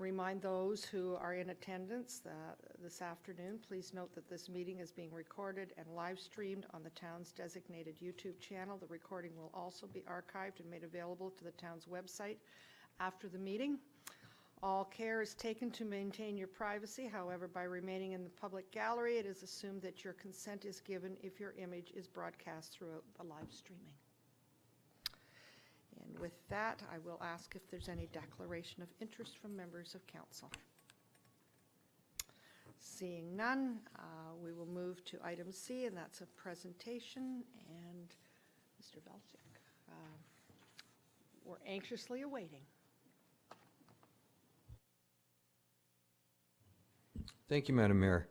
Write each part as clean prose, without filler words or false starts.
Remind those who are in attendance this afternoon, please note that this meeting is being recorded and live streamed on the town's designated YouTube channel. The recording will also be archived and made available to the town's website after the meeting. All care is taken to maintain your privacy. However, by remaining in the public gallery, it is assumed that your consent is given if your image is broadcast throughout the live streaming. And with that, I will ask if there's any declaration of interest from members of council. Seeing none, we will move to item C, and that's a presentation. And Mr. Velchik, we're anxiously awaiting. Thank you, Madam Mayor.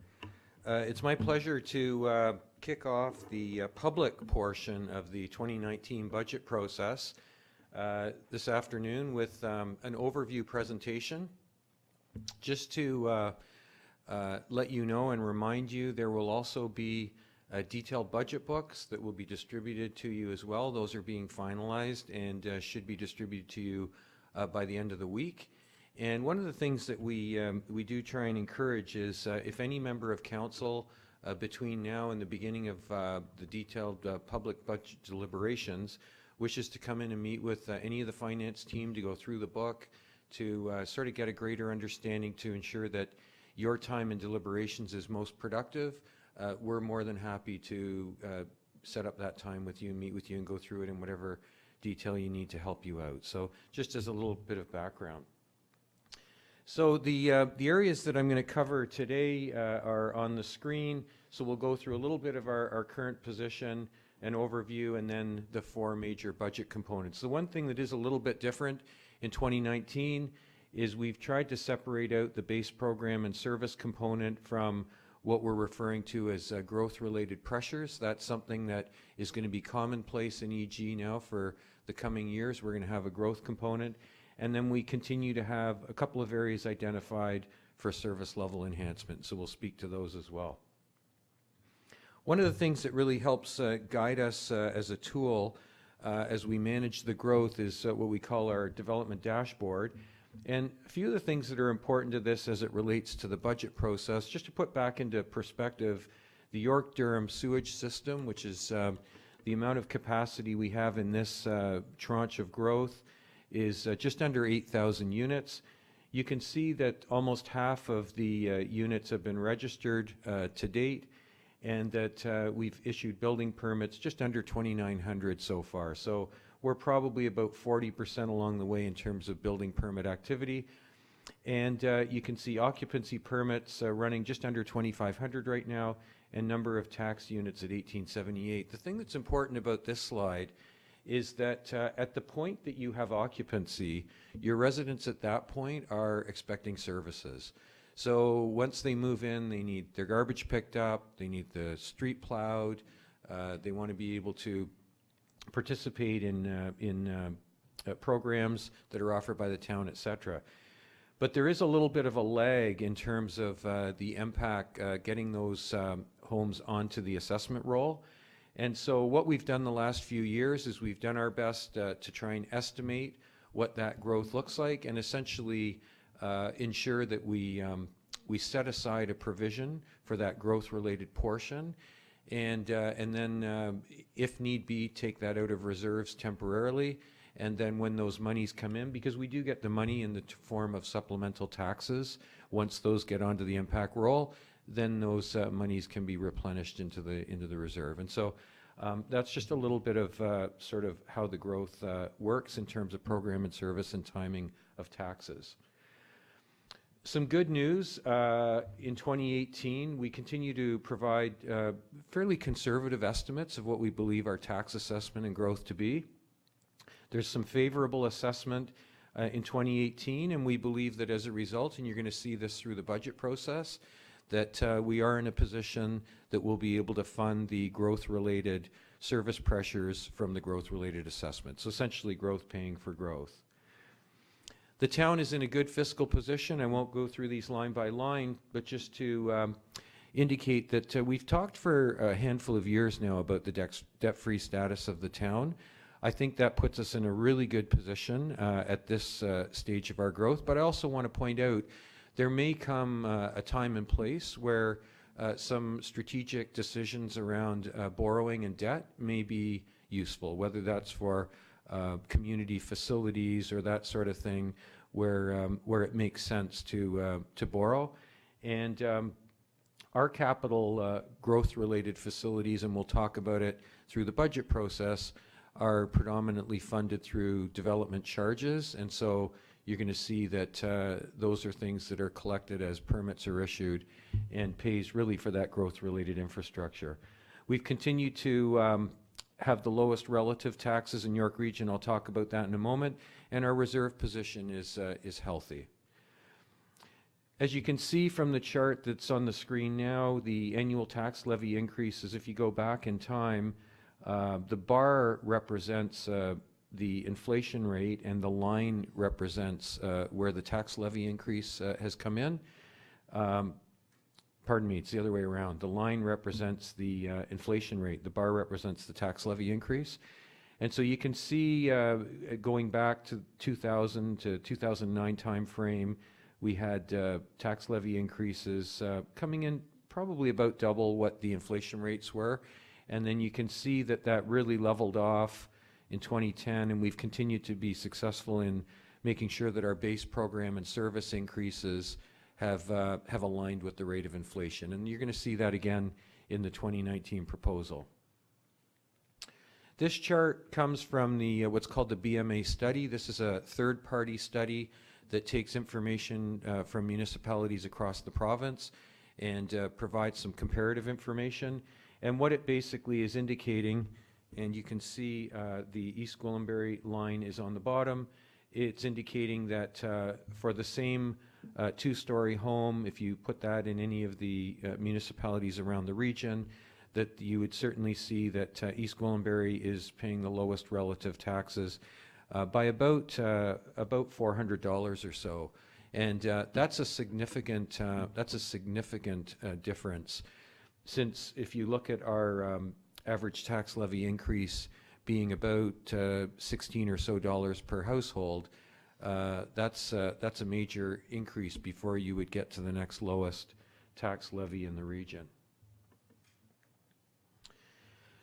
It's my pleasure to kick off the public portion of the 2019 budget process this afternoon with an overview presentation. Just to let you know and remind you, there will also be detailed budget books that will be distributed to you as well. Those are being finalized and should be distributed to you by the end of the week. And one of the things that we do try and encourage is if any member of council between now and the beginning of the detailed public budget deliberations wishes to come in and meet with any of the finance team to go through the book, to sort of get a greater understanding to ensure that your time in deliberations is most productive, we're more than happy to set up that time with you and meet with you and go through it in whatever detail you need to help you out. So just as a little bit of background. So the areas that I'm going to cover today are on the screen. So we'll go through a little bit of our current position, an overview, and then the four major budget components. The one thing that is a little bit different in 2019 is we've tried to separate out the base program and service component from what we're referring to as growth-related pressures. That's something that is going to be commonplace in EG now for the coming years. We're going to have a growth component. And then we continue to have a couple of areas identified for service level enhancement. So we'll speak to those as well. One of the things that really helps guide us as a tool as we manage the growth is what we call our development dashboard. And a few of the things that are important to this as it relates to the budget process, just to put back into perspective, the York-Durham sewage system, which is the amount of capacity we have in this tranche of growth, is just under 8,000 units. You can see that almost half of the units have been registered to date, and that we've issued building permits just under 2,900 so far. So we're probably about 40% along the way in terms of building permit activity. And you can see occupancy permits running just under 2,500 right now, and number of tax units at 1,878. The thing that's important about this slide is that at the point that you have occupancy, your residents at that point are expecting services. So once they move in, they need their garbage picked up, they need the street plowed, they want to be able to participate in programs that are offered by the town, etc. But there is a little bit of a lag in terms of the MPAC getting those homes onto the assessment roll. And so what we've done the last few years is we've done our best to try and estimate what that growth looks like, and essentially ensure that we set aside a provision for that growth-related portion, and then if need be, take that out of reserves temporarily. And then when those monies come in, because we do get the money in the form of supplemental taxes, once those get onto the impact roll, then those monies can be replenished into the reserve. And so that's just a little bit of sort of how the growth works in terms of program and service and timing of taxes. Some good news, in 2018, we continue to provide fairly conservative estimates of what we believe our tax assessment and growth to be. There's some favorable assessment in 2018, and we believe that as a result, and you're going to see this through the budget process, that we are in a position that we'll be able to fund the growth-related service pressures from the growth-related assessment. So essentially growth paying for growth. The town is in a good fiscal position. I won't go through these line by line, but just to indicate that we've talked for a handful of years now about the debt-free status of the town. I think that puts us in a really good position at this stage of our growth. But I also want to point out there may come a time and place where some strategic decisions around borrowing and debt may be useful, whether that's for community facilities or that sort of thing, where it makes sense to borrow. And our capital growth-related facilities, and we'll talk about it through the budget process, are predominantly funded through development charges, and so you're going to see that those are things that are collected as permits are issued and pays really for that growth-related infrastructure. We've continued to have the lowest relative taxes in York Region. I'll talk about that in a moment, and our reserve position is healthy. As you can see from the chart that's on the screen now, the annual tax levy increases, if you go back in time, the bar represents the inflation rate and the line represents where the tax levy increase has come in. Pardon me, it's the other way around. The line represents the inflation rate. The bar represents the tax levy increase. And so you can see going back to 2000 to 2009 time frame, we had tax levy increases coming in probably about double what the inflation rates were. And then you can see that that really leveled off in 2010, and we've continued to be successful in making sure that our base program and service increases have aligned with the rate of inflation. And you're going to see that again in the 2019 proposal. This chart comes from the what's called the BMA study. This is a third-party study that takes information from municipalities across the province and provides some comparative information. And what it basically is indicating, and you can see the East Gwillimbury line is on the bottom, it's indicating that for the same two-story home, if you put that in any of the municipalities around the region, that you would certainly see that East Gwillimbury is paying the lowest relative taxes by about $400 or so. And that's a significant difference. Since if you look at our average tax levy increase being about $16 or so per household, that's a major increase before you would get to the next lowest tax levy in the region.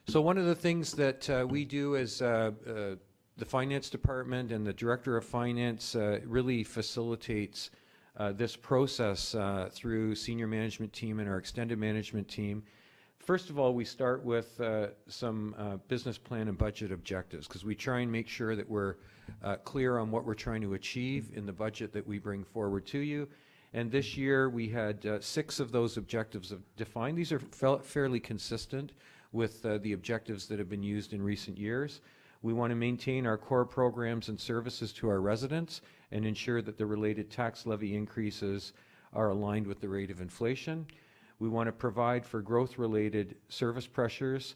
So one of the things that we do as the Finance Department and the Director of Finance really facilitates this process through senior management team and our extended management team. First of all, we start with some business plan and budget objectives, because we try and make sure that we're clear on what we're trying to achieve in the budget that we bring forward to you. And this year we had 6 of those objectives defined. These are fairly consistent with the objectives that have been used in recent years. We want to maintain our core programs and services to our residents and ensure that the related tax levy increases are aligned with the rate of inflation. We want to provide for growth-related service pressures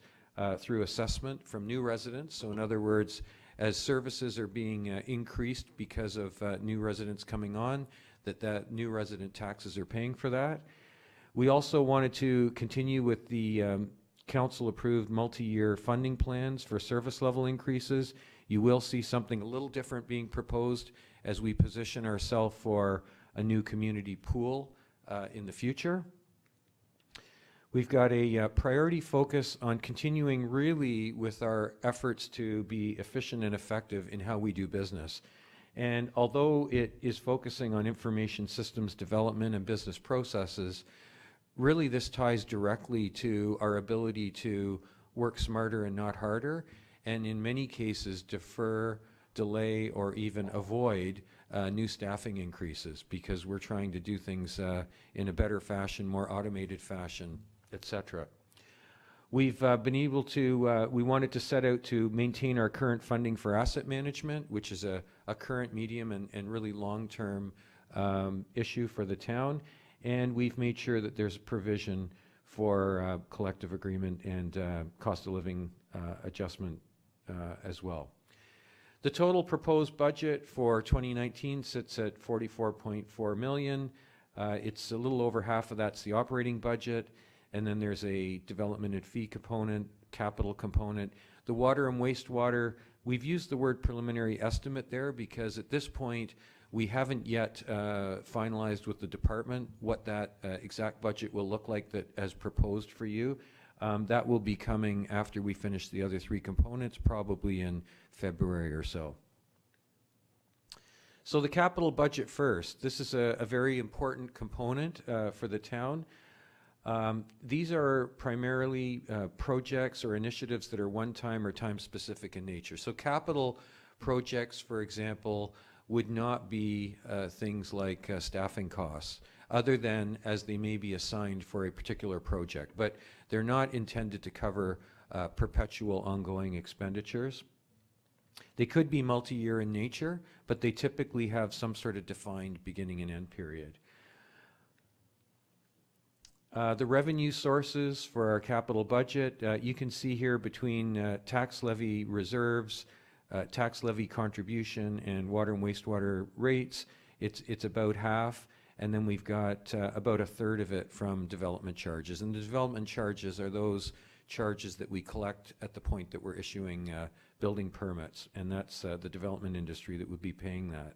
through assessment from new residents. So in other words, as services are being increased because of new residents coming on, that new resident taxes are paying for that. We also wanted to continue with the council-approved multi-year funding plans for service level increases. You will see something a little different being proposed as we position ourselves for a new community pool in the future. We've got a priority focus on continuing really with our efforts to be efficient and effective in how we do business. And although it is focusing on information systems development and business processes, really this ties directly to our ability to work smarter and not harder, and in many cases defer, delay, or even avoid new staffing increases, because we're trying to do things in a better fashion, more automated fashion, etc. We've been able to, we wanted to set out to maintain our current funding for asset management, which is a current, medium, and really long-term issue for the town. And we've made sure that there's provision for collective agreement and cost of living adjustment as well. The total proposed budget for 2019 sits at $44.4 million. It's a little over half of that's the operating budget, and then there's a development and fee component, capital component. The water and wastewater We've used the word preliminary estimate there because at this point, we haven't yet finalized with the department what that exact budget will look like that as proposed for you. That will be coming after we finish the other three components, probably in February or so. So the capital budget first. This is a very important component for the town. These are primarily projects or initiatives that are one-time or time-specific in nature. So capital projects, for example, would not be things like staffing costs, other than as they may be assigned for a particular project. But they're not intended to cover perpetual ongoing expenditures. They could be multi-year in nature, but they typically have some sort of defined beginning and end period. The revenue sources for our capital budget, you can see here between tax levy reserves, tax levy contribution, and water and wastewater rates, it's about half, and then we've got about a third of it from development charges. And the development charges are those charges that we collect at the point that we're issuing building permits, and that's the development industry that would be paying that.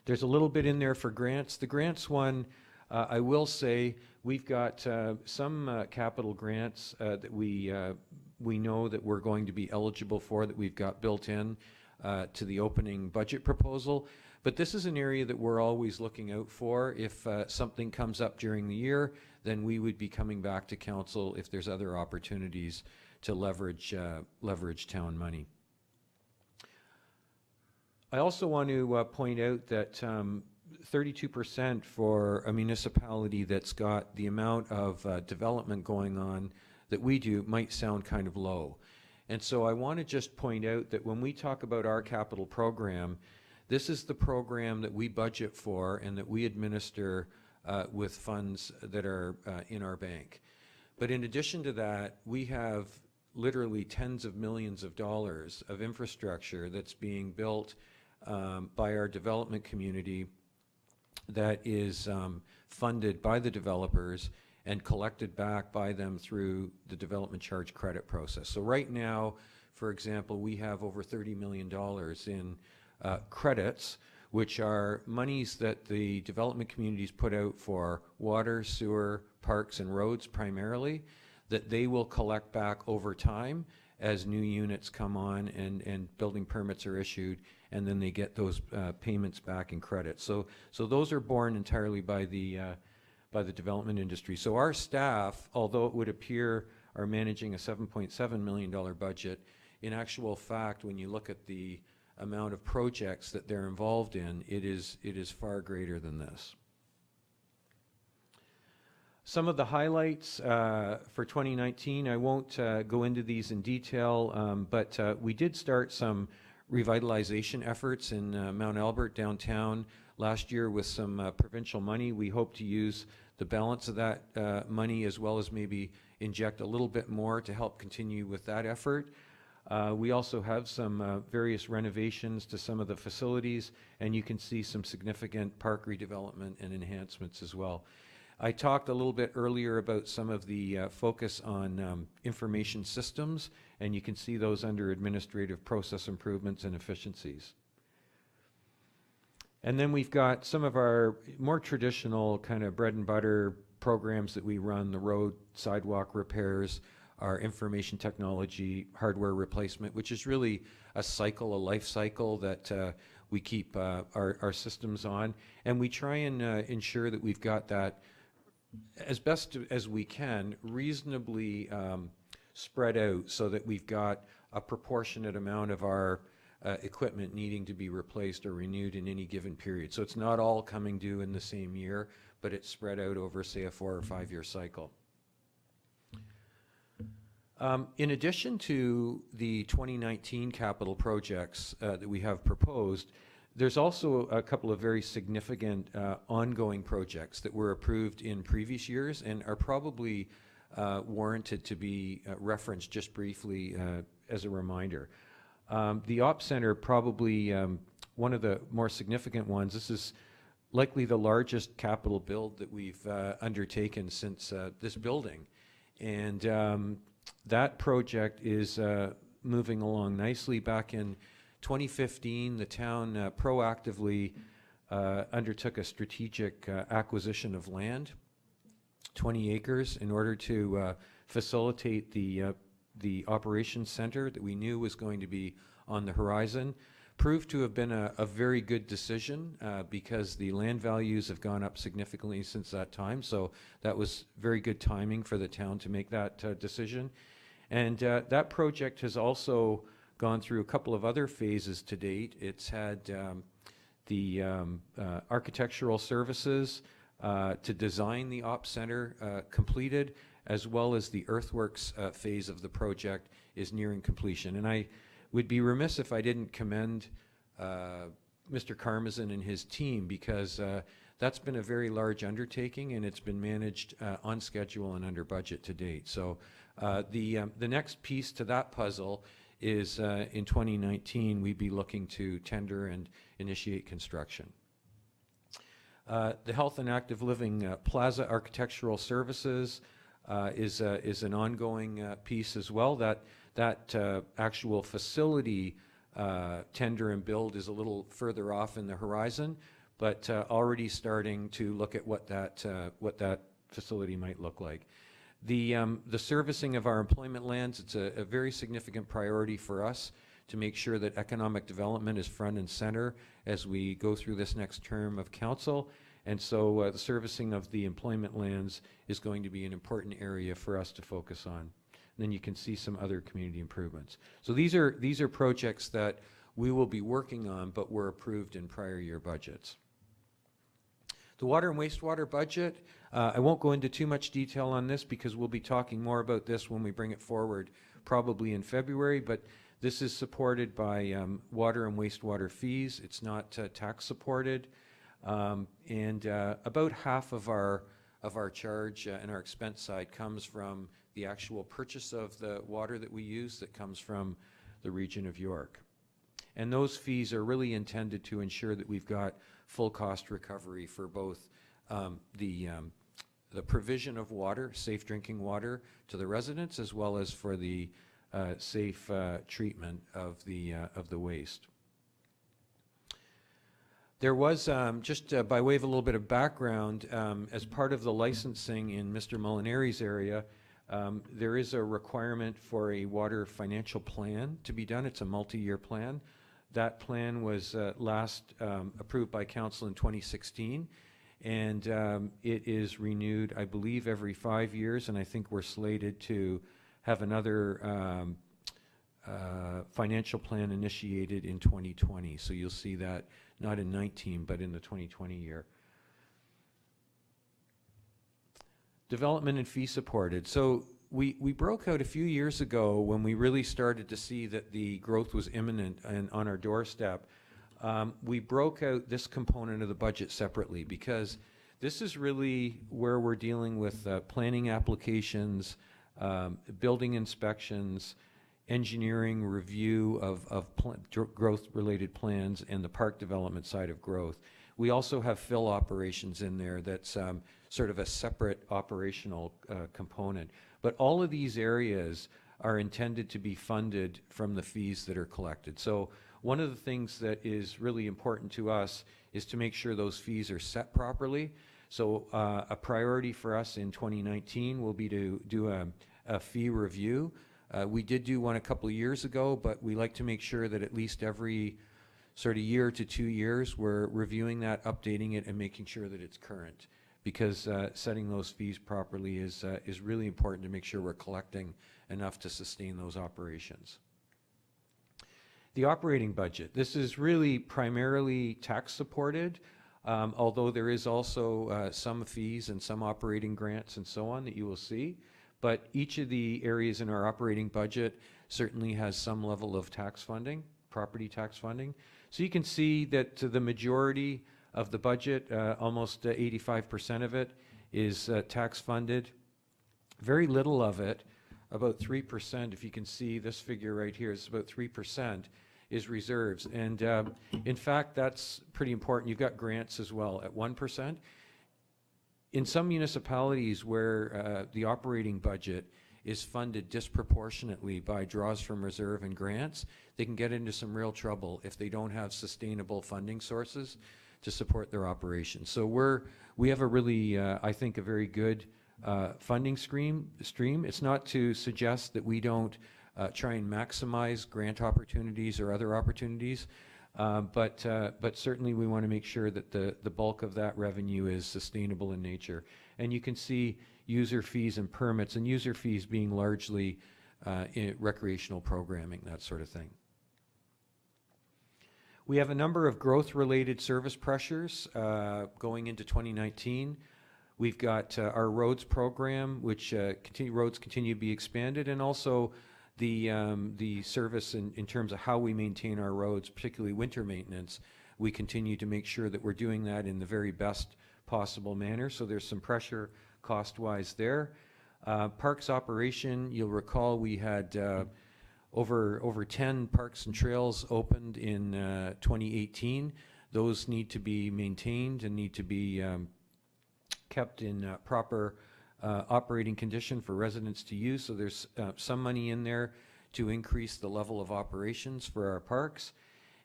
There's a little bit in there for grants. The grants one, I will say, we've got some capital grants that we know that we're going to be eligible for, that we've got built in to the opening budget proposal. But this is an area that we're always looking out for. If something comes up during the year, then we would be coming back to council if there's other opportunities to leverage town money. I also want to point out that 32% for a municipality that's got the amount of development going on that we do might sound kind of low. And so I want to just point out that when we talk about our capital program, this is the program that we budget for and that we administer with funds that are in our bank. But in addition to that, we have literally tens of millions of dollars of infrastructure that's being built by our development community that is funded by the developers and collected back by them through the development charge credit process. So right now, for example, we have over $30 million in credits, which are monies that the development communities put out for water, sewer, parks, and roads primarily, that they will collect back over time as new units come on and building permits are issued, and then they get those payments back in credit. So those are borne entirely by the development industry. So our staff, although it would appear are managing a $7.7 million budget, in actual fact, when you look at the amount of projects that they're involved in, it is far greater than this. Some of the highlights for 2019, I won't go into these in detail, but we did start some revitalization efforts in Mount Albert downtown last year with some provincial money. We hope to use the balance of that money as well as maybe inject a little bit more to help continue with that effort. We also have some various renovations to some of the facilities, and you can see some significant park redevelopment and enhancements as well. I talked a little bit earlier about some of the focus on information systems, and you can see those under administrative process improvements and efficiencies. And then we've got some of our more traditional kind of bread and butter programs that we run, the road, sidewalk repairs, our information technology, hardware replacement, which is really a cycle, a life cycle that we keep our systems on. And we try and ensure that we've got that as best as we can, reasonably spread out so that we've got a proportionate amount of our equipment needing to be replaced or renewed in any given period. So it's not all coming due in the same year, but it's spread out over, say, a 4 or 5 year cycle. In addition to the 2019 capital projects that we have proposed, there's also a couple of very significant ongoing projects that were approved in previous years and are probably warranted to be referenced just briefly as a reminder. The Ops Center, probably one of the more significant ones. This is likely the largest capital build that we've undertaken since this building. And that project is moving along nicely. Back in 2015, the town proactively undertook a strategic acquisition of land, 20 acres, in order to facilitate the operations center that we knew was going to be on the horizon. Proved to have been a very good decision because the land values have gone up significantly since that time. So that was very good timing for the town to make that decision. And that project has also gone through a couple of other phases to date. It's had the architectural services to design the ops center completed, as well as the earthworks phase of the project is nearing completion. And I would be remiss if I didn't commend Mr. Karmazin and his team, because that's been a very large undertaking, and it's been managed on schedule and under budget to date. So the next piece to that puzzle is in 2019 we'd be looking to tender and initiate construction. The Health and Active Living Plaza Architectural Services is an ongoing piece as well. That actual facility tender and build is a little further off in the horizon, but already starting to look at what that facility might look like. The servicing of our employment lands, it's a very significant priority for us to make sure that economic development is front and center as we go through this next term of council. And so the servicing of the employment lands is going to be an important area for us to focus on. And then you can see some other community improvements. So these are projects that we will be working on, but were approved in prior year budgets. The water and wastewater budget, I won't go into too much detail on this because we'll be talking more about this when we bring it forward, probably in February, but this is supported by water and wastewater fees. It's not tax supported. And about half of our charge and our expense side comes from the actual purchase of the water that we use that comes from the region of York. And those fees are really intended to ensure that we've got full cost recovery for both the provision of water, safe drinking water to the residents, as well as for the safe treatment of the waste. There was, just by way of a little bit of background, as part of the licensing in Mr. Molinari's area, there is a requirement for a water financial plan to be done. It's a multi-year plan. That plan was last approved by council in 2016, and it is renewed, I believe, every 5 years, and I think we're slated to have another financial plan initiated in 2020. So you'll see that not in 19, but in the 2020 year. Development and fee supported. So we broke out a few years ago when we really started to see that the growth was imminent and on our doorstep. We broke out this component of the budget separately because this is really where we're dealing with planning applications, building inspections, engineering review of growth-related plans, and the park development side of growth. We also have fill operations in there that's sort of a separate operational component. But all of these areas are intended to be funded from the fees that are collected. So one of the things that is really important to us is to make sure those fees are set properly. So a priority for us in 2019 will be to do a fee review. We did do one a couple of years ago, but we like to make sure that at least every sort of year to 2 years we're reviewing that, updating it, and making sure that it's current. Because setting those fees properly is really important to make sure we're collecting enough to sustain those operations. The operating budget. This is really primarily tax supported, although there is also some fees and some operating grants and so on that you will see. But each of the areas in our operating budget certainly has some level of tax funding, property tax funding. So you can see that the majority of the budget, almost 85% of it, is tax funded. Very little of it, about 3%, if you can see this figure right here, is about 3%, is reserves. And in fact, that's pretty important. You've got grants as well at 1%. In some municipalities where the operating budget is funded disproportionately by draws from reserve and grants, they can get into some real trouble if they don't have sustainable funding sources to support their operations. So we have a really, I think, a very good funding stream. It's not to suggest that we don't try and maximize grant opportunities or other opportunities, but certainly we want to make sure that the bulk of that revenue is sustainable in nature. And you can see user fees and permits, and user fees being largely in recreational programming, that sort of thing. We have a number of growth-related service pressures going into 2019. We've got our roads program, which roads continue to be expanded, and also the service in terms of how we maintain our roads, particularly winter maintenance. We continue to make sure that we're doing that in the very best possible manner. So there's some pressure cost-wise there. Parks operation, you'll recall we had over 10 parks and trails opened in 2018. Those need to be maintained and need to be kept in proper operating condition for residents to use. So there's some money in there to increase the level of operations for our parks.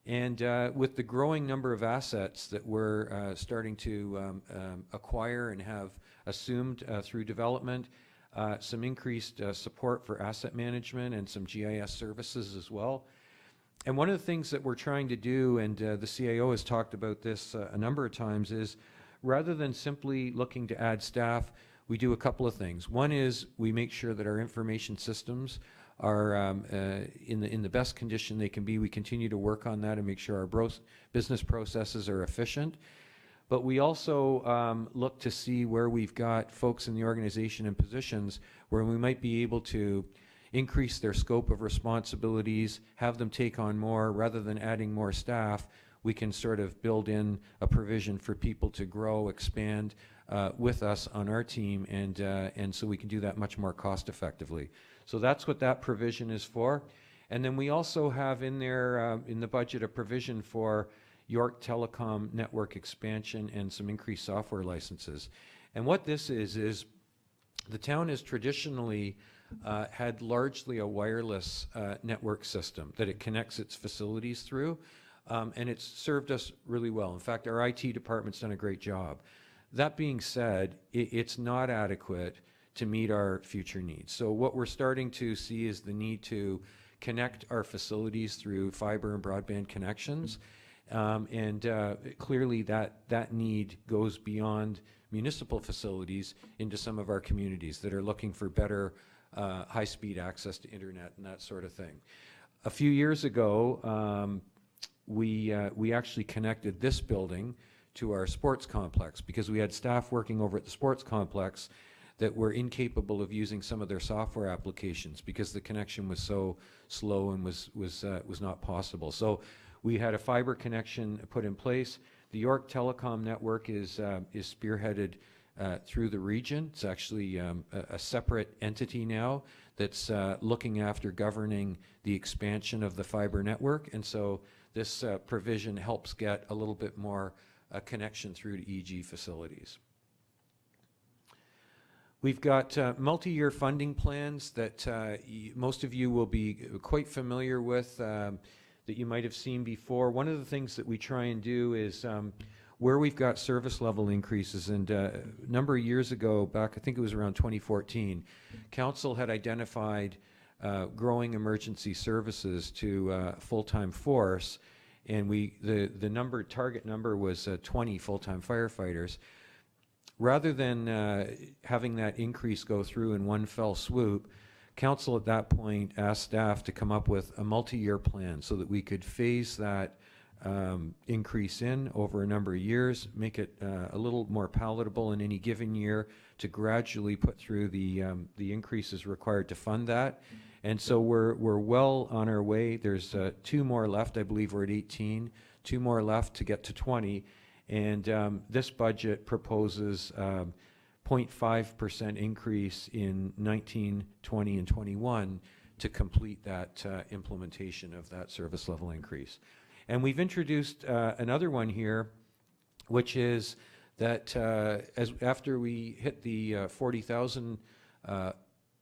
And with the growing number of assets that we're starting to acquire and have assumed through development, some increased support for asset management and some GIS services as well. And one of the things that we're trying to do, and the CAO has talked about this a number of times, is rather than simply looking to add staff, we do a couple of things. One is we make sure that our information systems are in the best condition they can be. We continue to work on that and make sure our business processes are efficient. But we also look to see where we've got folks in the organization and positions where we might be able to increase their scope of responsibilities, have them take on more. Rather than adding more staff, we can sort of build in a provision for people to grow, expand with us on our team, and so we can do that much more cost effectively. So that's what that provision is for. And then we also have in there, in the budget, a provision for York Telecom network expansion and some increased software licenses. And what this is the town has traditionally had largely a wireless network system that it connects its facilities through, and it's served us really well. In fact, our IT department's done a great job. That being said, it's not adequate to meet our future needs. So what we're starting to see is the need to connect our facilities through fiber and broadband connections. Clearly that need goes beyond municipal facilities into some of our communities that are looking for better high-speed access to internet and that sort of thing. A few years ago, we actually connected this building to our sports complex because we had staff working over at the sports complex that were incapable of using some of their software applications because the connection was so slow and was not possible. So we had a fiber connection put in place. The York Telecom network is spearheaded through the region. It's actually a separate entity now that's looking after governing the expansion of the fiber network. And so this provision helps get a little bit more connection through to EG facilities. We've got multi-year funding plans that most of you will be quite familiar with, that you might have seen before. One of the things that we try and do is where we've got service level increases, and a number of years ago, back I think it was around 2014, Council had identified growing emergency services to full-time force, and the target number was 20 full-time firefighters. Rather than having that increase go through in one fell swoop, Council at that point asked staff to come up with a multi-year plan so that we could phase that increase in over a number of years, make it a little more palatable in any given year to gradually put through the increases required to fund that. And so we're well on our way. There's 2 more left. I believe we're at 18. 2 more left to get to 20. And this budget proposes 0.5% increase in 19, 20, and 21 to complete that implementation of that service level increase. And we've introduced another one here, which is that after we hit the 40,000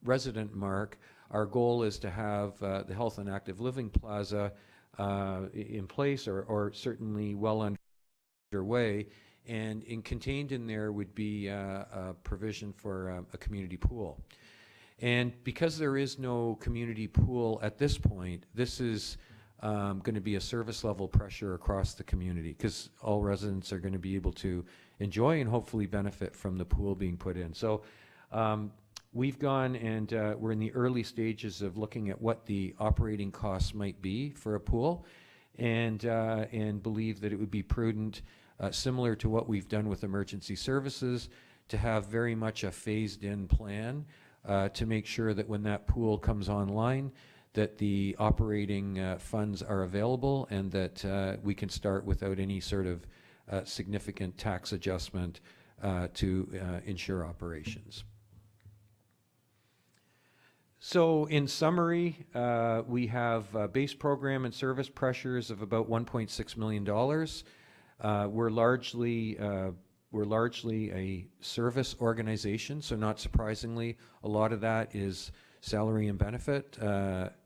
resident mark, our goal is to have the Health and Active Living Plaza in place, or certainly well underway, and contained in there would be a provision for a community pool. And because there is no community pool at this point, this is going to be a service level pressure across the community, because all residents are going to be able to enjoy and hopefully benefit from the pool being put in. So we've gone and we're in the early stages of looking at what the operating costs might be for a pool, and believe that it would be prudent, similar to what we've done with emergency services, to have very much a phased in plan to make sure that when that pool comes online, that the operating funds are available, and that we can start without any sort of significant tax adjustment to ensure operations. So in summary, we have base program and service pressures of about $1.6 million. We're largely a service organization, so not surprisingly, a lot of that is salary and benefit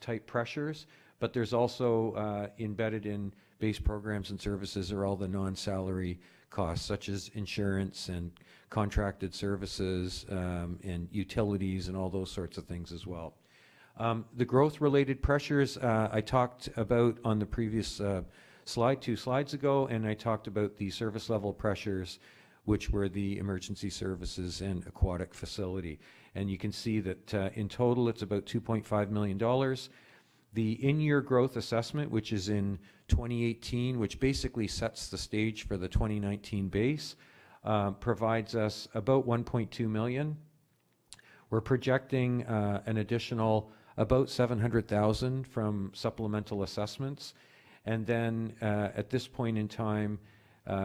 type pressures, but there's also embedded in base programs and services are all the non-salary costs, such as insurance and contracted services and utilities and all those sorts of things as well. The growth-related pressures I talked about on the previous slide, 2 slides ago, and I talked about the service level pressures, which were the emergency services and aquatic facility. And you can see that in total it's about $2.5 million. The in-year growth assessment, which is in 2018, which basically sets the stage for the 2019 base, provides us about $1.2 million. We're projecting an additional about $700,000 from supplemental assessments. And then at this point in time,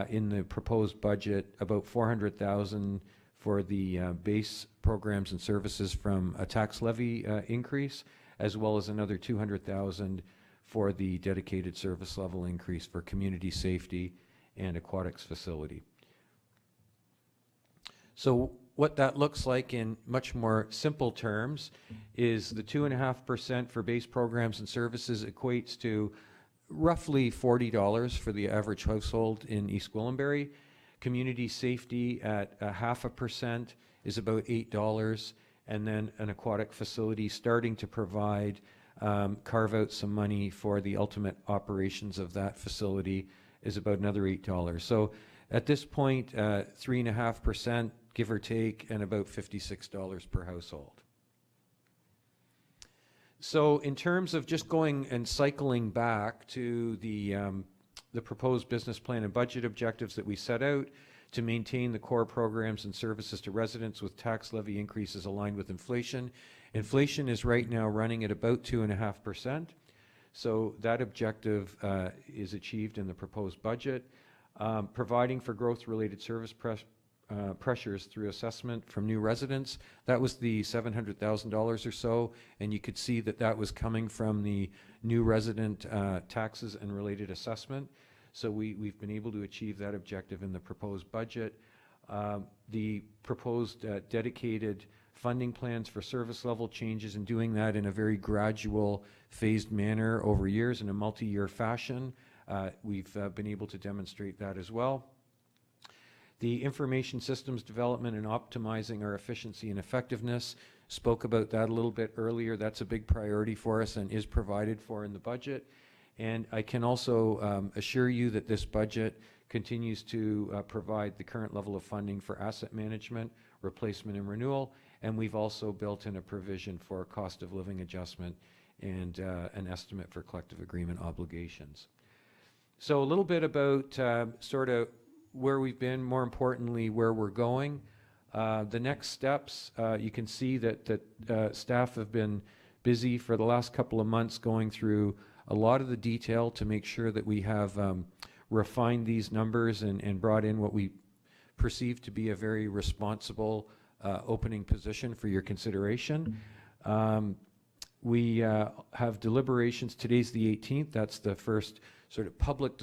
in the proposed budget, about $400,000 for the base programs and services from a tax levy increase, as well as another $200,000 for the dedicated service level increase for community safety and aquatics facility. So what that looks like in much more simple terms is the 2.5% for base programs and services equates to roughly $40 for the average household in East Gwillimbury. Community safety at 0.5% is about $8, and then an aquatic facility starting to provide, carve out some money for the ultimate operations of that facility is about another $8. So at this point, 3.5%, give or take, and about $56 per household. So in terms of just going and cycling back to the proposed business plan and budget objectives that we set out to maintain the core programs and services to residents with tax levy increases aligned with inflation. Inflation is right now running at about 2.5%. So that objective is achieved in the proposed budget. Providing for growth-related service pressures through assessment from new residents. That was the $700,000 or so, and you could see that that was coming from the new resident taxes and related assessment. So we've been able to achieve that objective in the proposed budget. The proposed dedicated funding plans for service level changes, and doing that in a very gradual, phased manner over years in a multi-year fashion. We've been able to demonstrate that as well. The information systems development and optimizing our efficiency and effectiveness, spoke about that a little bit earlier. That's a big priority for us and is provided for in the budget. And I can also assure you that this budget continues to provide the current level of funding for asset management, replacement and renewal, and we've also built in a provision for cost of living adjustment and an estimate for collective agreement obligations. So a little bit about sort of where we've been, more importantly, where we're going. The next steps, you can see that staff have been busy for the last couple of months going through a lot of the detail to make sure that we have refined these numbers and brought in what we perceive to be a very responsible opening position for your consideration. We have deliberations. Today's the 18th. That's the first sort of public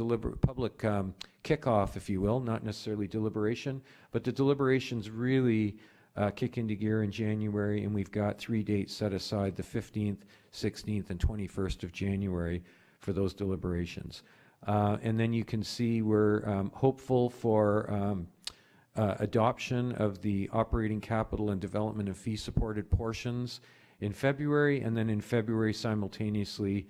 kickoff, if you will, not necessarily deliberation, but the deliberations really kick into gear in January, and we've got 3 dates set aside, the 15th, 16th, and 21st of January for those deliberations. And then you can see we're hopeful for adoption of the operating capital and development and fee-supported portions in February, and then in February simultaneously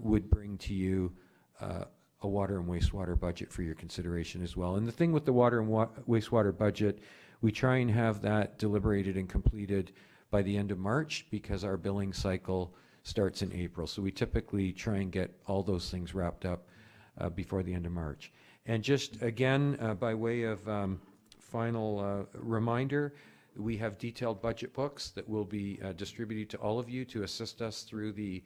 would bring to you a water and wastewater budget for your consideration as well. And the thing with the water and wastewater budget, we try and have that deliberated and completed by the end of March because our billing cycle starts in April. So we typically try and get all those things wrapped up before the end of March. And just again, by way of final reminder, we have detailed budget books that will be distributed to all of you to assist us through the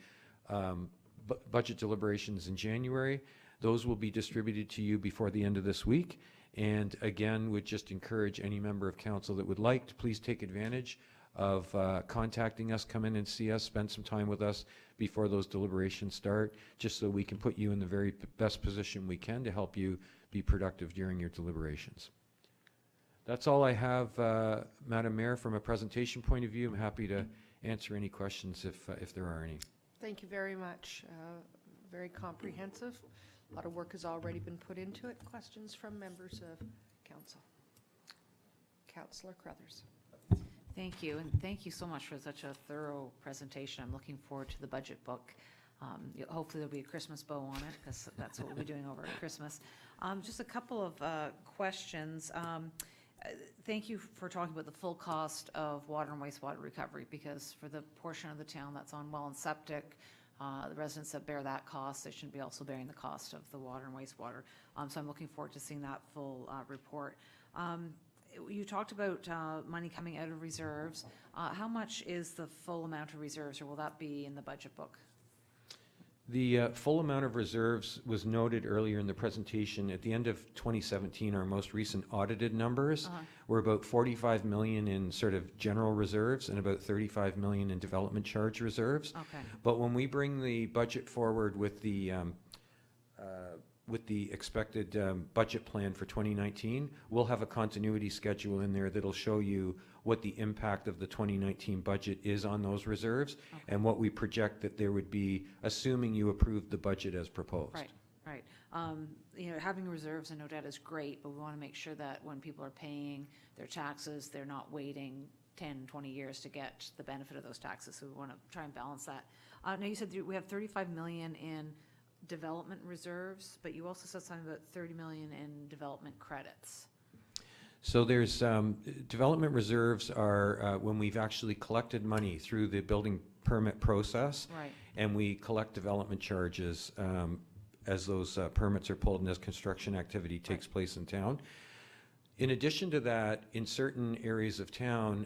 budget deliberations in January. Those will be distributed to you before the end of this week. And again, would just encourage any member of council that would like to please take advantage of contacting us, come in and see us, spend some time with us before those deliberations start, just so we can put you in the very best position we can to help you be productive during your deliberations. That's all I have, Madam Mayor, from a presentation point of view. I'm happy to answer any questions if there are any. Thank you very much. Very comprehensive. A lot of work has already been put into it. Questions from members of council? Councillor Crothers. Thank you, and thank you so much for such a thorough presentation. I'm looking forward to the budget book. Hopefully there'll be a Christmas bow on it, because that's what we'll be doing over at Christmas. Just a couple of questions. Thank you for talking about the full cost of water and wastewater recovery, because for the portion of the town that's on well and septic, the residents that bear that cost, they shouldn't be also bearing the cost of the water and wastewater. So I'm looking forward to seeing that full report. You talked about money coming out of reserves. How much is the full amount of reserves, or will that be in the budget book? The full amount of reserves was noted earlier in the presentation. At the end of 2017, our most recent audited numbers were about 45 million in sort of general reserves and about 35 million in development charge reserves. Okay. But when we bring the budget forward with the expected budget plan for 2019, we'll have a continuity schedule in there that'll show you what the impact of the 2019 budget is on those reserves, okay, and what we project that there would be, assuming you approved the budget as proposed. Right, right. You know, having reserves and no debt is great, but we want to make sure that when people are paying their taxes, they're not waiting 10, 20 years to get the benefit of those taxes. So we want to try and balance that. Now you said we have 35 million in development reserves, but you also said something about 30 million in development credits. So there's development reserves are when we've actually collected money through the building permit process, right, and we collect development charges as those permits are pulled and as construction activity takes right. place in town. In addition to that, in certain areas of town,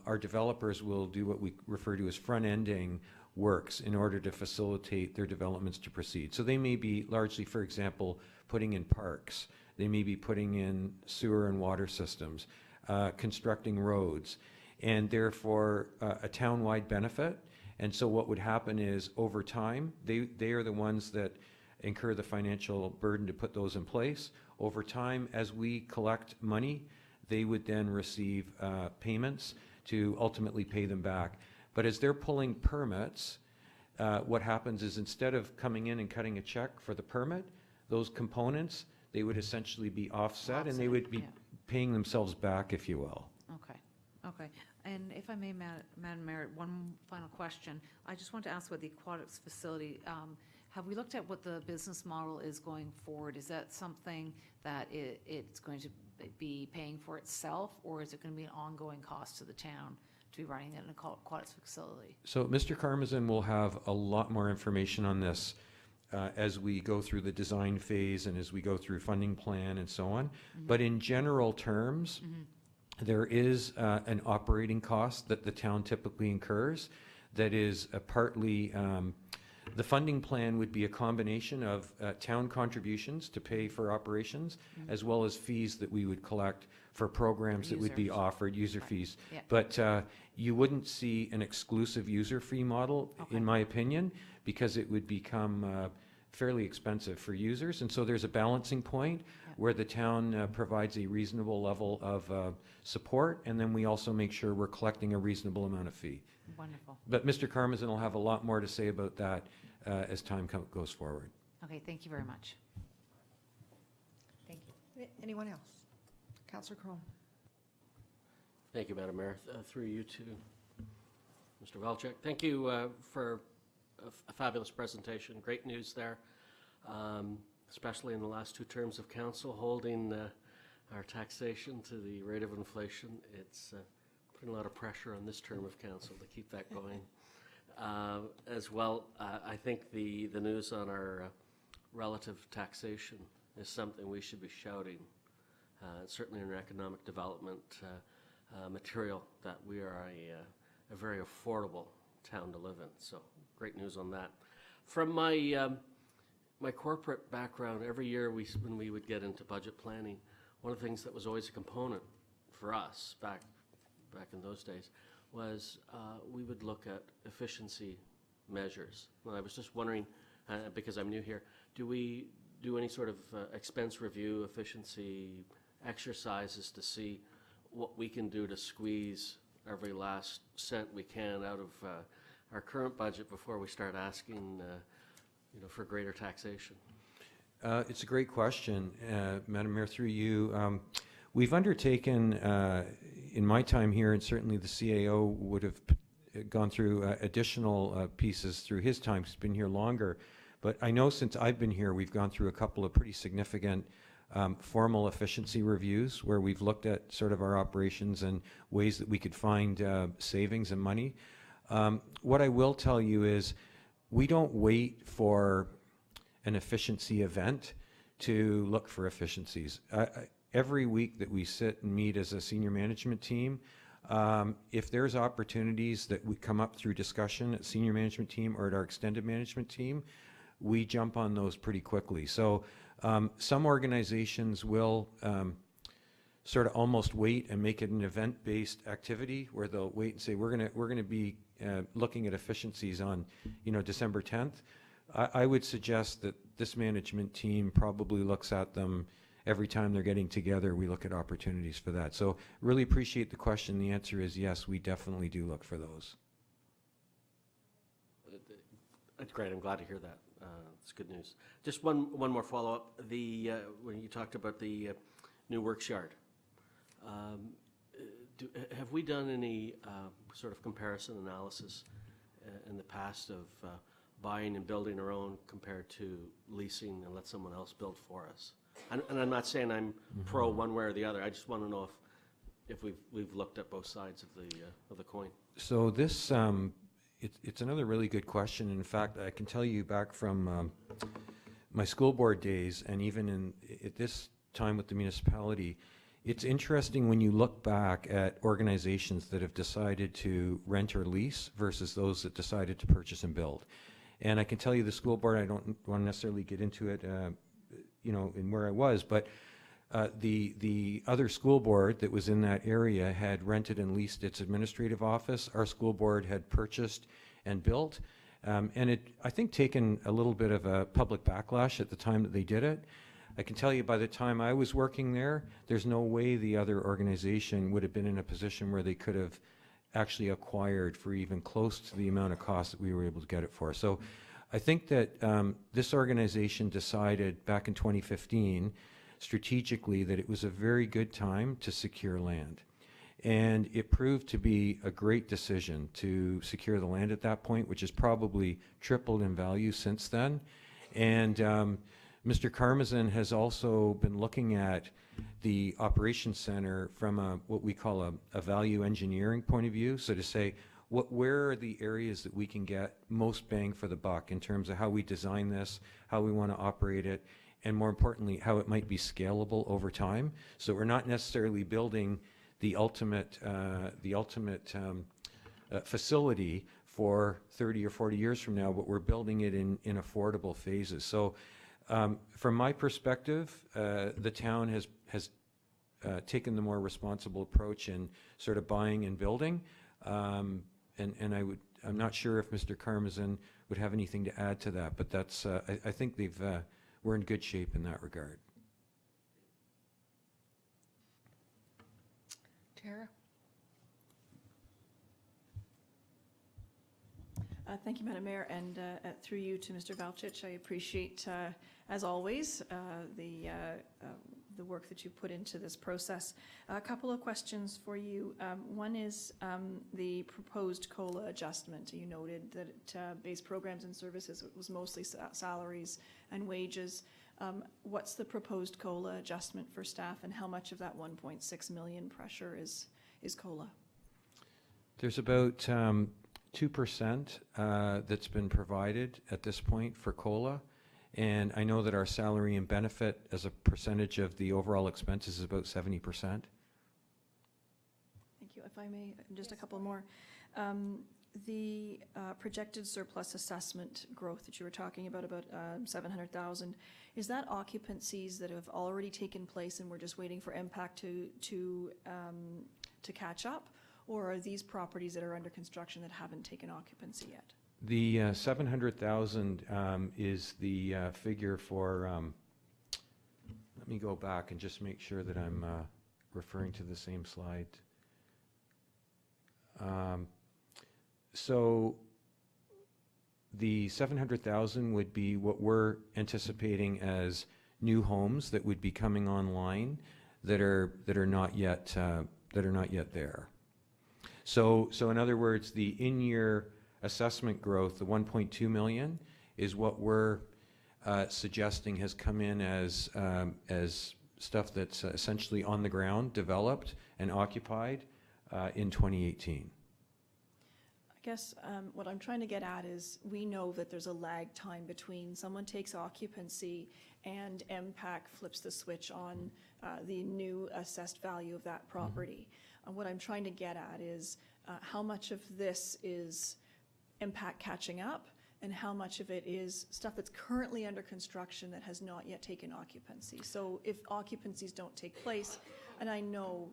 our developers will do what we refer to as front-ending works in order to facilitate their developments to proceed. So they may be largely, for example, putting in parks. They may be putting in sewer and water systems, constructing roads, and therefore a town-wide benefit. And so what would happen is over time, they are the ones that incur the financial burden to put those in place. Over time, as we collect money, they would then receive payments to ultimately pay them back. But as they're pulling permits, what happens is instead of coming in and cutting a check for the permit, those components, they would essentially be offset, and they would be paying themselves back, if you will. Okay, okay. And if I may, Madam Mayor, one final question. I just want to ask about the aquatics facility. Have we looked at what the business model is going forward? Is that something that it's going to be paying for itself, or is it going to be an ongoing cost to the town to be running an aquatics facility? So Mr. Karmazin will have a lot more information on this as we go through the design phase and as we go through funding plan and so on. Mm-hmm. But in general terms, there is an operating cost that the town typically incurs that is partly the funding plan would be a combination of town contributions to pay for operations, as well as fees that we would collect for programs that would be offered, user fees. Yeah. But you wouldn't see an exclusive user fee model, in my opinion, because it would become fairly expensive for users. And so there's a balancing point. where the town provides a reasonable level of support, and then we also make sure we're collecting a reasonable amount of fee. Wonderful. But Mr. Karmazin will have a lot more to say about that as time goes forward. Okay, thank you very much. Thank you. Anyone else? Councillor Crone. Thank you, Madam Mayor. Through you to Mr. Welchek. Thank you for a fabulous presentation. Great news there, especially in the last 2 terms of council, holding our taxation to the rate of inflation. It's putting a lot of pressure on this term of council to keep that going. As well, I think the news on our relative taxation is something we should be shouting. Certainly in our economic development material, that we are a very affordable town to live in. So great news on that. From my my corporate background, every year when we would get into budget planning, one of the things that was always a component for us back in those days was we would look at efficiency measures. And I was just wondering, because I'm new here, do we do any sort of expense review, efficiency exercises to see what we can do to squeeze every last cent we can out of our current budget before we start asking for greater taxation? It's a great question, Madam Mayor, through you. We've undertaken, in my time here, and certainly the CAO would have gone through additional pieces through his time. He's been here longer. But I know since I've been here, we've gone through a couple of pretty significant formal efficiency reviews where we've looked at sort of our operations and ways that we could find savings and money. What I will tell you is we don't wait for an efficiency event to look for efficiencies. Every week that we sit and meet as a senior management team, if there's opportunities that would come up through discussion at senior management team or at our extended management team, we jump on those pretty quickly. So some organizations will sort of almost wait and make it an event-based activity where they'll wait and say, we're gonna be looking at efficiencies on December 10th. I would suggest that this management team probably looks at them every time they're getting together. We look at opportunities for that. So really appreciate the question. The answer is yes, we definitely do look for those. That's great. I'm glad to hear that. It's good news. Just one more follow-up. When you talked about the new works yard, have we done any sort of comparison analysis in the past of buying and building our own compared to leasing and let someone else build for us? And I'm not saying I'm pro one way or the other. I just want to know if we've looked at both sides of the coin. So this it's another really good question. In fact, I can tell you back from my school board days, and even at this time with the municipality, it's interesting when you look back at organizations that have decided to rent or lease versus those that decided to purchase and build. And I can tell you the school board, I don't want to necessarily get into it, in where I was, but the other school board that was in that area had rented and leased its administrative office. Our school board had purchased and built, and it, I think, taken a little bit of a public backlash at the time that they did it. I can tell you by the time I was working there, there's no way the other organization would have been in a position where they could have actually acquired for even close to the amount of cost that we were able to get it for. So I think that this organization decided back in 2015 strategically that it was a very good time to secure land. And it proved to be a great decision to secure the land at that point, which has probably tripled in value since then. And Mr. Karmazin has also been looking at the operations center from what we call a value engineering point of view. So to say, where are the areas that we can get most bang for the buck in terms of how we design this, how we want to operate it, and more importantly, how it might be scalable over time. So we're not necessarily building the ultimate facility for 30 or 40 years from now, but we're building it in affordable phases. So from my perspective, the town has taken the more responsible approach in sort of buying and building. And I'm not sure if Mr. Karmazin would have anything to add to that, but that's I think we're in good shape in that regard. Tara? Thank you, Madam Mayor, and through you to Mr. Valchich. I appreciate, as always, the work that you put into this process. A couple of questions for you. One is the proposed COLA adjustment. You noted that base programs and services was mostly salaries and wages. What's the proposed COLA adjustment for staff, and how much of that 1.6 million pressure is COLA? There's about 2% that's been provided at this point for COLA. And I know that our salary and benefit as a percentage of the overall expenses is about 70%. Thank you. If I may, just a couple more. The projected surplus assessment growth that you were talking about 700,000, is that occupancies that have already taken place and we're just waiting for impact to catch up? Or are these properties that are under construction that haven't taken occupancy yet? The 700,000 is the figure for, let me go back and just make sure that I'm referring to the same slide. So the 700,000 would be what we're anticipating as new homes that would be coming online that are not yet there. So in other words, the in-year assessment growth, the 1.2 million, is what we're suggesting has come in as stuff that's essentially on the ground, developed and occupied in 2018. I guess what I'm trying to get at is we know that there's a lag time between someone takes occupancy and MPAC flips the switch on the new assessed value of that property. What I'm trying to get at is how much of this is MPAC catching up and how much of it is stuff that's currently under construction that has not yet taken occupancy. So if occupancies don't take place, and I know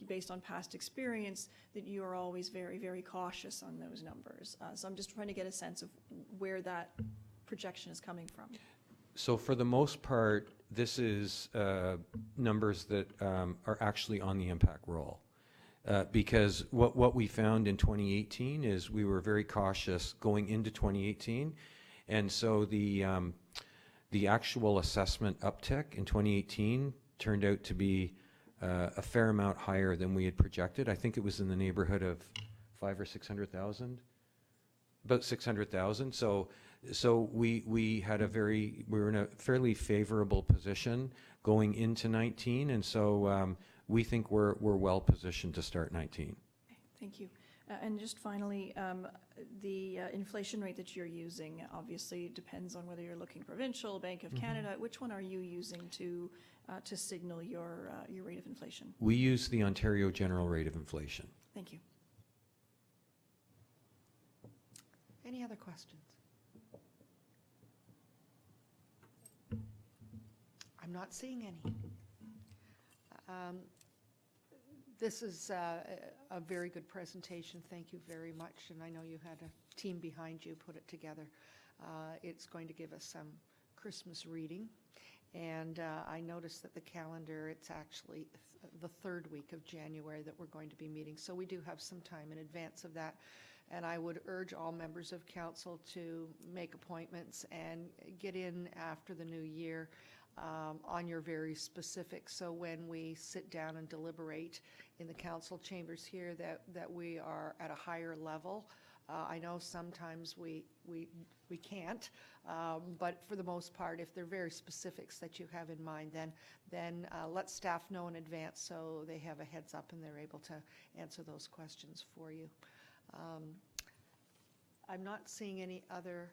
based on past experience that you are always very, very cautious on those numbers. So I'm just trying to get a sense of where that projection is coming from. So for the most part, this is numbers that are actually on the impact roll. Because what we found in 2018 is we were very cautious going into 2018, and so the actual assessment uptick in 2018 turned out to be a fair amount higher than we had projected. I think it was in the neighborhood of 500,000 or 600,000, about 600,000. So we were in a fairly favorable position going into 19, and so we think we're well positioned to start 19. Okay, thank you. And just finally, the inflation rate that you're using obviously depends on whether you're looking provincial, Bank of Canada. Which one are you using to signal your rate of inflation? We use the Ontario General Rate of Inflation. Thank you. Any other questions? I'm not seeing any. This is a very good presentation. Thank you very much. And I know you had a team behind you put it together. It's going to give us some Christmas reading. And I noticed that the calendar, it's actually the third week of January that we're going to be meeting. So we do have some time in advance of that. And I would urge all members of council to make appointments and get in after the new year on your very specifics. So when we sit down and deliberate in the council chambers here, that we are at a higher level. I know sometimes we can't, but for the most part, if they're very specifics that you have in mind, then let staff know in advance so they have a heads up and they're able to answer those questions for you. I'm not seeing any other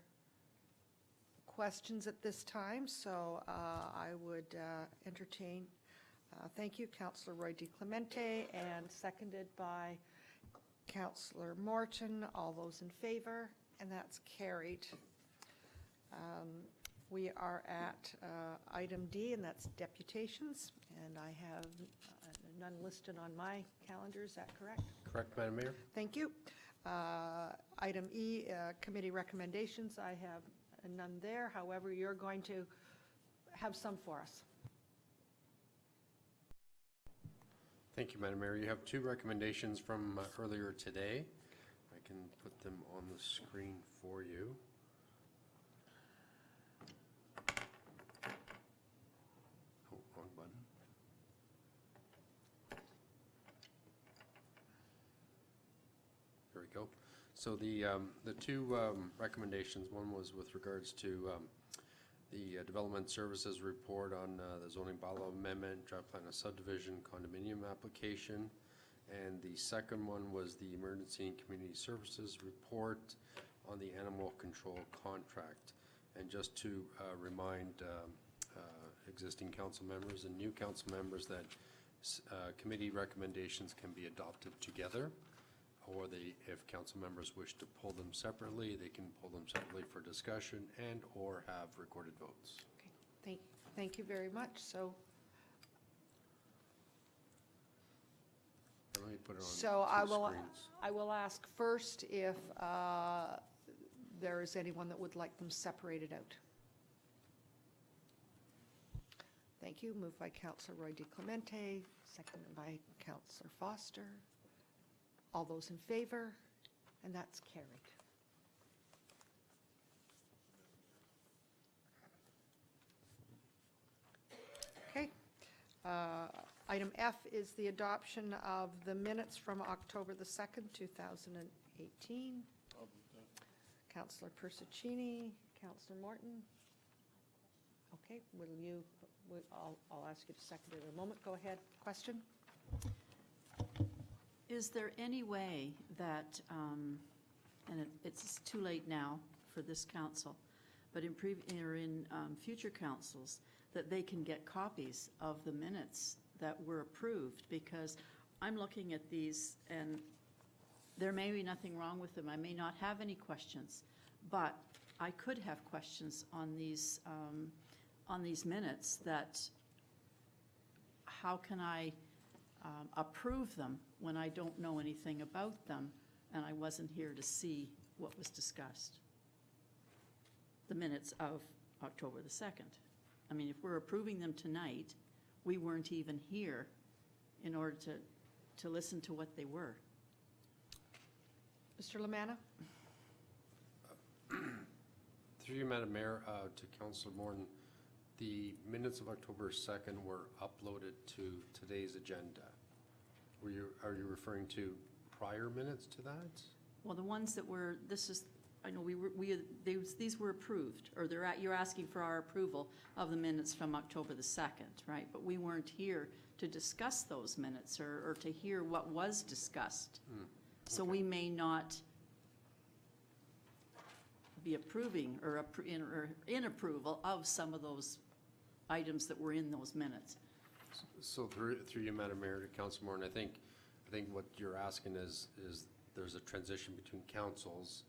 questions at this time, so I would entertain. Thank you, Councillor Roy DiClemente, and seconded by Councillor Morton. All those in favor, and that's carried. We are at item D, and that's deputations, and I have none listed on my calendar. Is that correct? Correct, Madam Mayor. Thank you. Item E, committee recommendations. I have none there. However, you're going to have some for us. Thank you, Madam Mayor. You have two recommendations from earlier today. I can put them on the screen for you. Oh, wrong button. There we go. So the two recommendations, one was with regards to the Development Services Report on the zoning bylaw amendment, draft plan of subdivision, condominium application. And the second one was the Emergency and Community Services Report on the Animal Control Contract. And just to remind existing council members and new council members that committee recommendations can be adopted together, or if council members wish to pull them separately, they can pull them separately for discussion and or have recorded votes. Okay, thank you very much. So, Let me put it on so two screens. I will ask first if there is anyone that would like them separated out. Thank you. Moved by Councillor Roy DeClemente, seconded by Councillor Foster. All those in favor? And that's carried. Okay. Item F is the adoption of the minutes from October the 2nd, 2018. Councillor Persicini, Councillor Morton. Okay, I'll ask you to second it in a moment. Go ahead. Question? Is there any way that, and it's too late now for this council, but in future councils, that they can get copies of the minutes that were approved? Because I'm looking at these and there may be nothing wrong with them. I may not have any questions, but I could have questions on these minutes that how can I approve them when I don't know anything about them and I wasn't here to see what was discussed? The minutes of October the 2nd. I mean, if we're approving them tonight, we weren't even here in order to listen to what they were. Mr. Lamanna? Through you, Madam Mayor, to Councillor Morton, the minutes of October 2nd were uploaded to today's agenda. Are you referring to prior minutes to that? Well, the ones that were, I know these were approved, or you're asking for our approval of the minutes from October the 2nd, right? But we weren't here to discuss those minutes or to hear what was discussed. So we may not be approving or in approval of some of those items that were in those minutes. So through you, Madam Mayor, to Councillor Morton, I think what you're asking is there's a transition between councils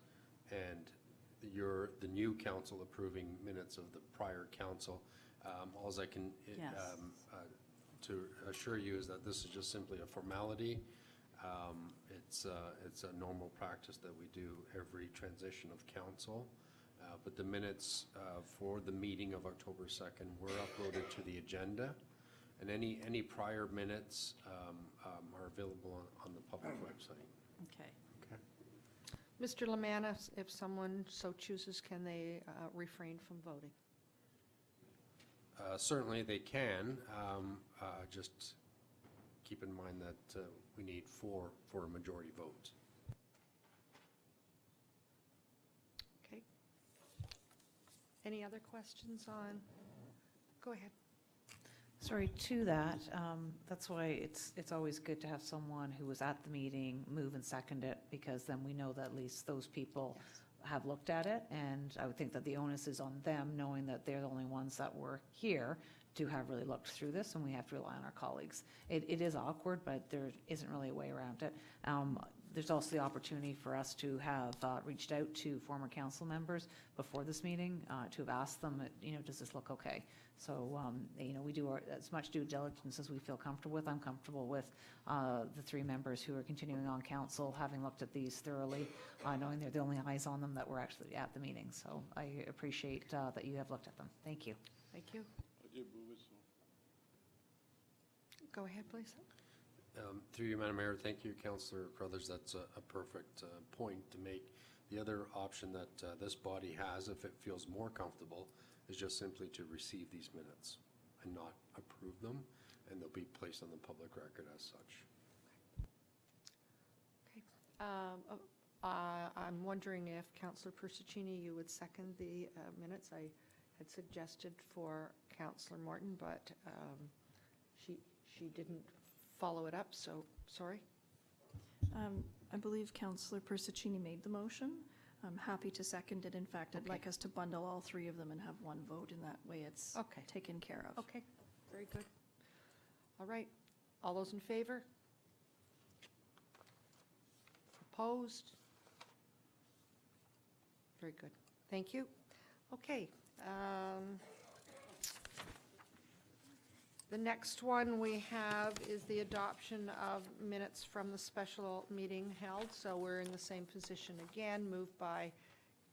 and the new council approving minutes of the prior council. All I can to assure you is that this is just simply a formality. It's a normal practice that we do every transition of council. But the minutes for the meeting of October 2nd were uploaded to the agenda, and any prior minutes are available on the public website. Okay. Okay. Mr. Lamanna, if someone so chooses, can they refrain from voting? Certainly they can. Just keep in mind that we need four for a majority vote. Okay. Any other questions on? Go ahead. Sorry, to that, that's why it's always good to have someone who was at the meeting move and second it, because then we know that at least those people have looked at it, and I would think that the onus is on them, knowing that they're the only ones that were here to have really looked through this, and we have to rely on our colleagues. It is awkward, but there isn't really a way around it. There's also the opportunity for us to have reached out to former council members before this meeting to have asked them, does this look okay? So, we do as much due diligence as we feel comfortable with. I'm comfortable with the three members who are continuing on council, having looked at these thoroughly, knowing they're the only eyes on them that were actually at the meeting. So I appreciate that you have looked at them. Thank you. Thank you. Go ahead, please. Through you, Madam Mayor, thank you, Councillor Crothers. That's a perfect point to make. The other option that this body has, if it feels more comfortable, is just simply to receive these minutes and not approve them, and they'll be placed on the public record as such. Okay. I'm wondering if Councillor Persicini, you would second the minutes. I had suggested for Councillor Morton, but she didn't follow it up, so sorry. I believe Councillor Persicini made the motion. I'm happy to second it. In fact, I'd like us to bundle all three of them and have one vote, and that way it's Okay. taken care of. Okay, very good. All right, all those in favor? Opposed? Very good, thank you. Okay. The next one we have is the adoption of minutes from the special meeting held. So we're in the same position again, moved by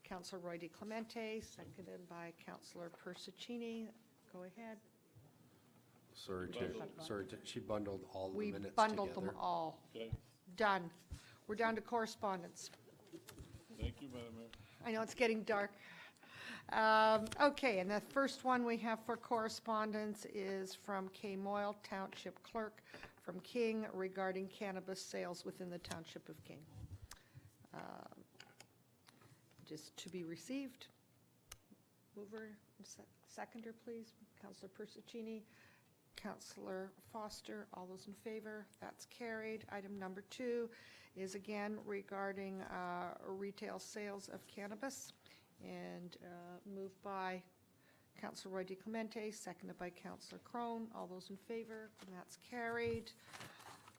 Councillor Roy DeClemente, seconded by Councillor Persicini. Go ahead. She bundled all the We minutes bundled together. them all. Okay, Done. We're down to correspondence. thank you, Madam Mayor. I know it's getting dark. Okay, and the first one we have for correspondence is from Kay Moyle, Township Clerk, from King regarding cannabis sales within the Township of King. Just to be received. Mover, seconder, please. Councillor Persicini, Councillor Foster, all those in favor? That's carried. Item number 2 is again regarding retail sales of cannabis, and moved by Councillor Roy DeClemente, seconded by Councillor Crone. All those in favor? And that's carried.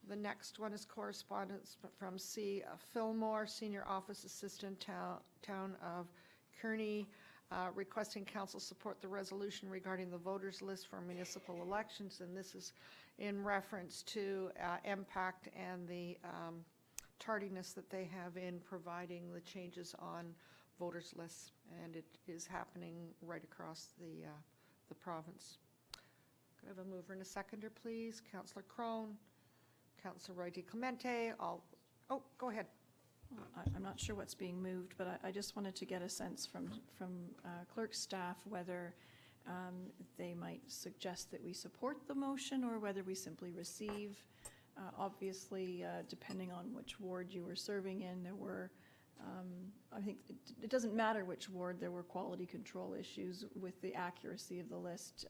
The next one is correspondence from C. Fillmore, Senior Office Assistant, Town of Kearney, requesting council support the resolution regarding the voters list for municipal elections, and this is in reference to MPACT and the tardiness that they have in providing the changes on voters lists, and it is happening right across the province. Could I have a mover and a seconder, please? Councillor Crone, Councillor Roy DeClemente, oh, go ahead. I'm not sure what's being moved, but I just wanted to get a sense from clerk's staff whether they might suggest that we support the motion or whether we simply receive. Obviously, depending on which ward you were serving in, there were, I think it doesn't matter which ward, there were quality control issues with the accuracy of the list.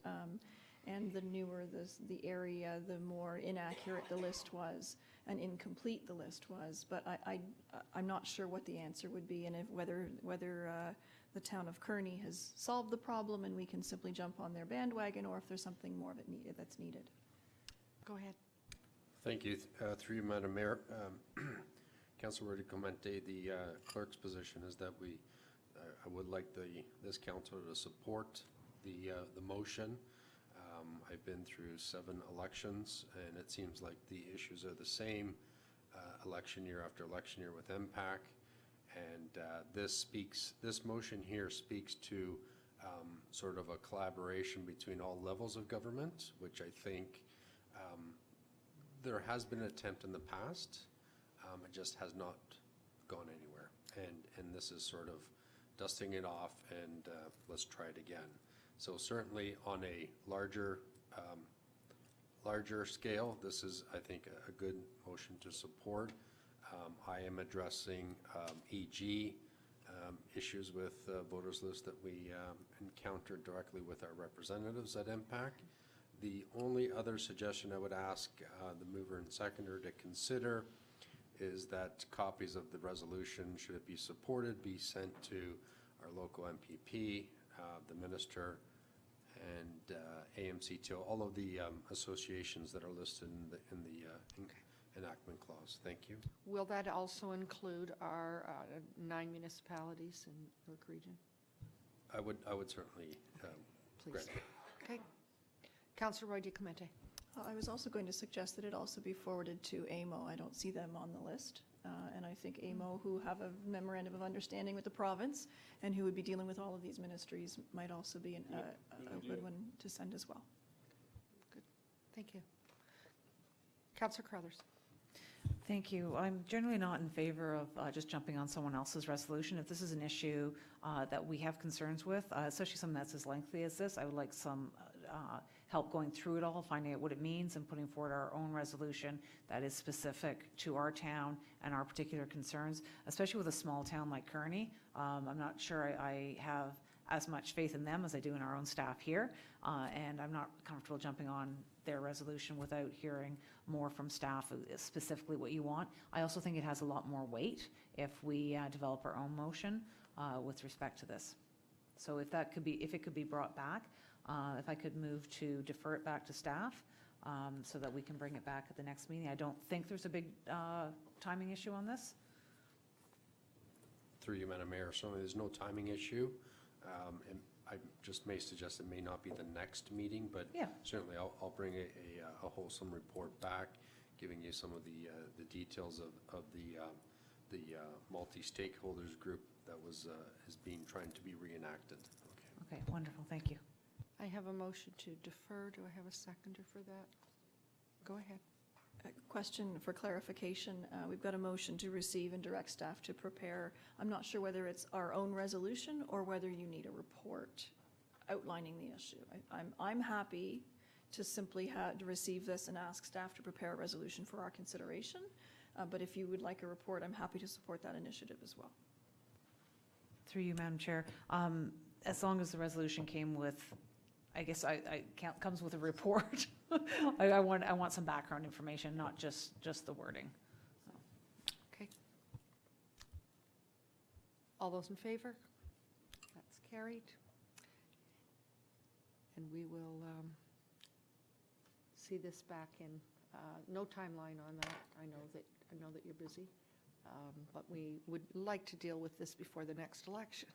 And the newer the area, the more inaccurate the list was and incomplete the list was. But I'm not sure what the answer would be, and whether the town of Kearney has solved the problem and we can simply jump on their bandwagon, or if there's something more of it that's needed. Go ahead. Thank you. Through you, Madam Mayor. Councillor Roy DeClemente, the clerk's position is that I would like this council to support the motion. I've been through 7 elections, and it seems like the issues are the same election year after election year with MPAC. And this motion here speaks to sort of a collaboration between all levels of government, which I think there has been an attempt in the past. It just has not gone anywhere. And this is sort of dusting it off and let's try it again. So certainly on a larger scale, this is, I think, a good motion to support. I am addressing EG issues with voters list that we encountered directly with our representatives at MPAC. The only other suggestion I would ask the mover and seconder to consider is that copies of the resolution, should it be supported, be sent to our local MPP, the minister, and AMCTO, all of the associations that are listed in the enactment clause. Thank you. Will that also include our 9 municipalities in York Region? I would certainly Please. grant it. Okay. Councillor Roy DeClemente. I was also going to suggest that it also be forwarded to AMO. I don't see them on the list. And I think AMO, who have a memorandum of understanding with the province and who would be dealing with all of these ministries, might also be a good one to send as well. Good. Thank you. Councillor Crothers. Thank you. I'm generally not in favor of just jumping on someone else's resolution. If this is an issue that we have concerns with, especially something that's as lengthy as this, I would like some help going through it all, finding out what it means and putting forward our own resolution that is specific to our town and our particular concerns, especially with a small town like Kearney. I'm not sure I have as much faith in them as I do in our own staff here, and I'm not comfortable jumping on their resolution without hearing more from staff, specifically what you want. I also think it has a lot more weight if we develop our own motion with respect to this. So if it could be brought back, if I could move to defer it back to staff so that we can bring it back at the next meeting. I don't think there's a big timing issue on this. Through you, Madam Mayor, certainly there's no timing issue. And I just may suggest it may not be the next meeting, but Yeah. certainly I'll bring a wholesome report back, giving you some of the details of the multi-stakeholders group that is being trying to be reenacted. Okay, wonderful. Thank you. I have a motion to defer. Do I have a seconder for that? Go ahead. A question for clarification. We've got a motion to receive and direct staff to prepare. I'm not sure whether it's our own resolution or whether you need a report outlining the issue. I'm happy to simply to receive this and ask staff to prepare a resolution for our consideration. But if you would like a report, I'm happy to support that initiative as well. Through you, Madam Chair. As long as the resolution came with, I guess comes with a report. I want some background information, not just the wording. Okay. All those in favor? That's carried. And we will see this back in, no timeline on that. I know that you're busy, but we would like to deal with this before the next election.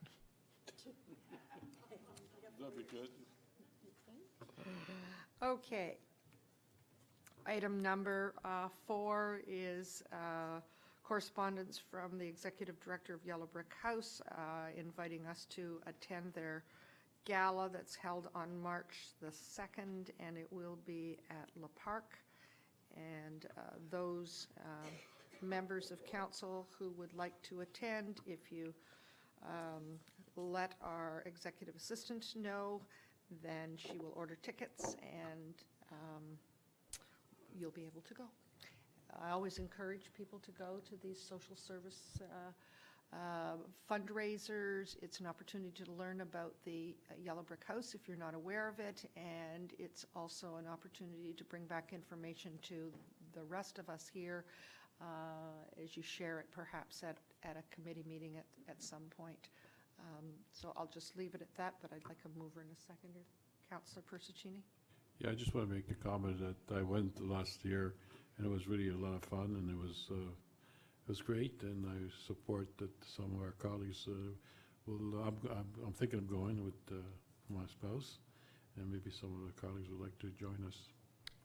That'd be good. Okay. Item number 4 is correspondence from the Executive Director of Yellow Brick House inviting us to attend their gala that's held on March the 2nd, and it will be at Le Parc. And those members of council who would like to attend, if you let our executive assistant know, then she will order tickets and you'll be able to go. I always encourage people to go to these social service fundraisers. It's an opportunity to learn about the Yellow Brick House if you're not aware of it, and it's also an opportunity to bring back information to the rest of us here as you share it perhaps at a committee meeting at some point. So I'll just leave it at that, but I'd like a mover and a seconder. Councillor Persicini? Yeah, I just want to make the comment that I went last year, and it was really a lot of fun, and it was great, and I support that some of our colleagues will. I'm thinking of going with my spouse, and maybe some of the colleagues would like to join us.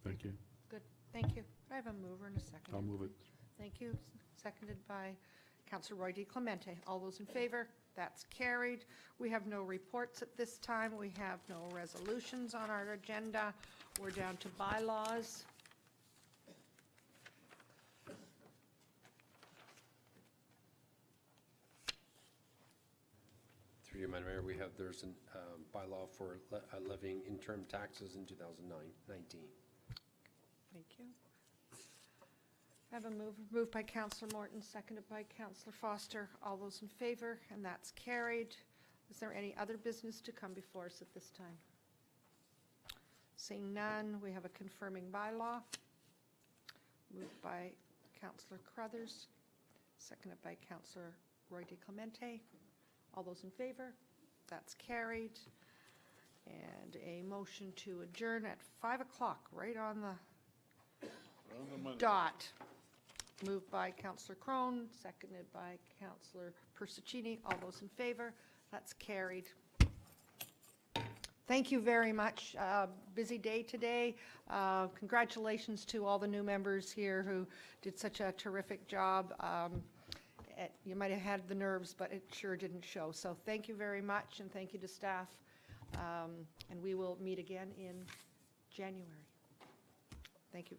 Thank you. Good, thank you. I have a mover and a seconder. I'll move it. Thank you. Seconded by Councillor Roy DiClemente. All those in favor? That's carried. We have no reports at this time. We have no resolutions on our agenda. We're down to bylaws. Through you, Madam Mayor, there's a bylaw for levying interim taxes in 2019. Thank you. I have a moved by Councillor Morton, seconded by Councillor Foster. All those in favor, and that's carried. Is there any other business to come before us at this time? Seeing none, we have a confirming bylaw. Moved by Councillor Crothers, seconded by Councillor Roy DiClemente. All those in favor? That's carried. And a motion to adjourn at 5 o'clock, right on the On the money. dot. Moved by Councillor Crone, seconded by Councillor Persicini. All those in favor? That's carried. Thank you very much. Busy day today. Congratulations to all the new members here who did such a terrific job. You might have had the nerves, but it sure didn't show. So thank you very much, and thank you to staff. And we will meet again in January. Thank you.